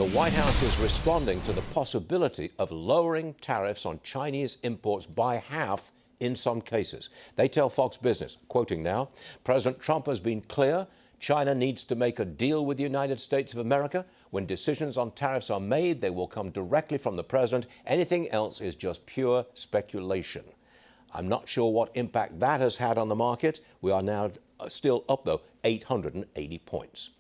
The White House is responding to the possibility of lowering tariffs on Chinese imports by half in some cases. They tell Fox Business, quoting now, President Trump has been clear China needs to make a deal with the United States of America. When decisions on tariffs are made, they will come directly from the president. Anything else is just pure speculation. I'm not sure what impact that has had on the market. We are now still up, though, 880 points.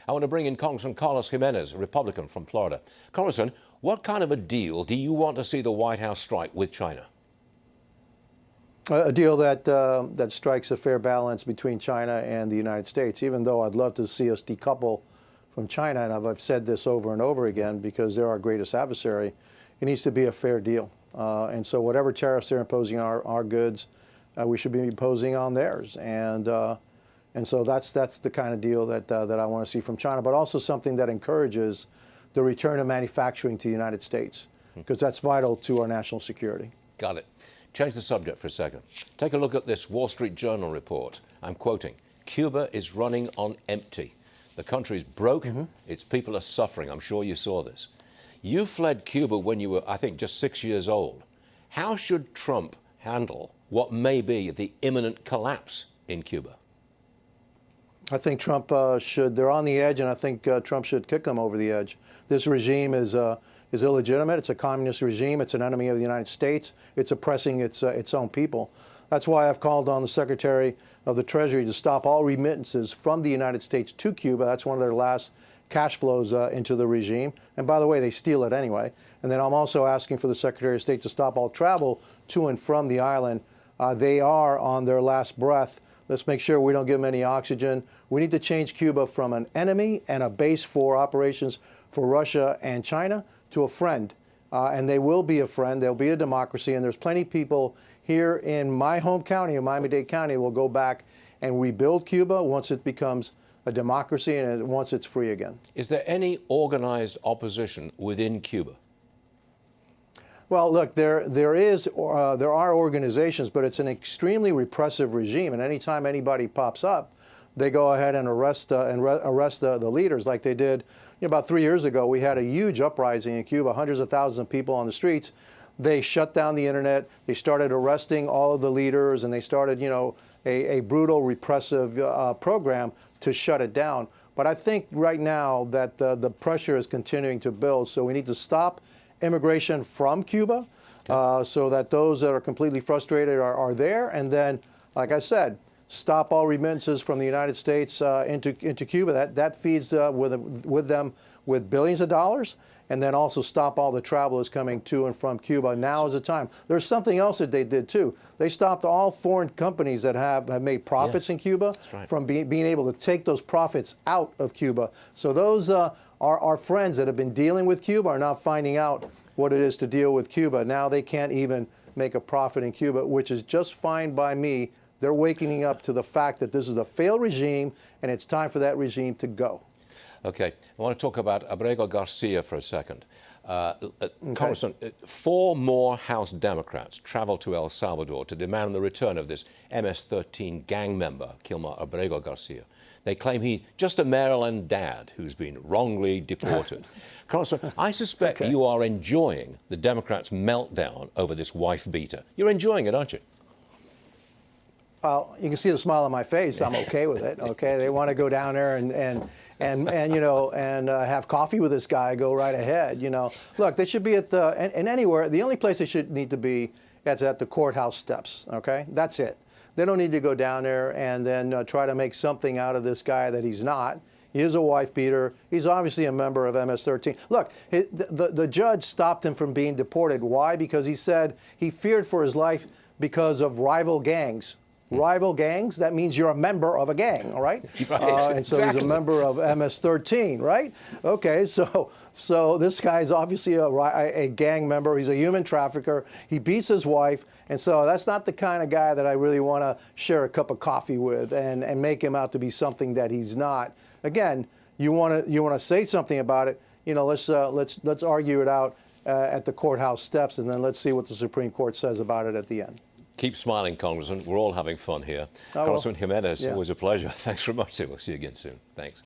I want to bring in Congressman Carlos Gimenez, a Republican from Florida. Congressman, what kind of a deal do you want to see the White House strike with China? A deal that strikes a fair balance between China and the United States, even though I'd love to see us decouple from China, and I've said this over and over again, because they're our greatest adversary. It needs to be a fair deal. And so whatever tariffs they're imposing on our goods, we should be imposing on theirs. And so that's the kind of deal that I want to see from China, but also something that encourages the return of manufacturing to the United States, because that's vital to our national security. Got it. Change the subject for a second. Take a look at this Wall Street Journal report. I'm quoting, Cuba is running on empty. The country's broke. Its people are suffering. I'm sure you saw this. You fled Cuba when you were, I think, just 6 years old. How should Trump handle what may be the imminent collapse in Cuba? I think Trump they're on the edge, and I think Trump should kick them over the edge. This regime is illegitimate. It's a communist regime. It's an enemy of the United States. It's oppressing its own people. That's why I've called on the Secretary of the Treasury to stop all remittances from the United States to Cuba. That's one of their last cash flows into the regime. And by the way, they steal it anyway. And then I'm also asking for the Secretary of State to stop all travel to and from the island. They are on their last breath. Let's make sure we don't give them any oxygen. We need to change Cuba from an enemy and a base for operations for Russia and China to a friend. And they will be a friend. They'll be a democracy. And there's plenty of people here in my home county, in Miami-Dade County, will go back and rebuild Cuba once it becomes a democracy and once it's free again. Is there any organized opposition within Cuba? Well, look, there are organizations, but it's an extremely repressive regime, and anytime anybody pops up, they go ahead and arrest the leaders, like they did about 3 years ago. We had a huge uprising in Cuba, hundreds of thousands of people on the streets. They shut down the internet. They started arresting all of the leaders, and they started, a brutal repressive program to shut it down. But I think right now that the pressure is continuing to build, so we need to stop immigration from Cuba, so that those that are completely frustrated are there. And then, like I said, stop all remittances from the United States into Cuba. That feeds with them with billions of dollars. And then also stop all the travelers coming to and from Cuba. Now is the time. There's something else that they did, too. They stopped all foreign companies that have made profits in Cuba from being able to take those profits out of Cuba. So those our friends that have been dealing with Cuba are now finding out what it is to deal with Cuba. Now they can't even make a profit in Cuba, which is just fine by me. They're waking up to the fact that this is a failed regime, and it's time for that regime to go. Okay, I want to talk about Abrego Garcia for a second. Congressman, 4 more House Democrats traveled to El Salvador to demand the return of this MS-13 gang member, Kilmar Abrego Garcia. They claim he's just a Maryland dad who's been wrongly deported. Congressman, I suspect you are enjoying the Democrats' meltdown over this wife beater. You're enjoying it, aren't you? Well, you can see the smile on my face. I'm okay with it. Okay, they want to go down there and have coffee with this guy. Go right ahead. Look, they should be at and anywhere. The only place they should need to be is at the courthouse steps. Okay, that's it. They don't need to go down there and then try to make something out of this guy that he's not. He is a wife beater. He's obviously a member of MS-13. Look, the judge stopped him from being deported. Why? Because he said he feared for his life because of rival gangs. Rival gangs, that means you're a member of a gang, all right? And so he's a member of MS-13, right? Okay, so this guy's obviously a gang member. He's a human trafficker. He beats his wife. And so that's not the kind of guy that I really want to share a cup of coffee with and make him out to be something that he's not. Again, you want to say something about it, let's argue it out at the courthouse steps, and then let's see what the Supreme Court says about it at the end. Keep smiling, Congressman. We're all having fun here. Congressman Gimenez, always a pleasure. Thanks very much. We'll see you again soon. Thanks.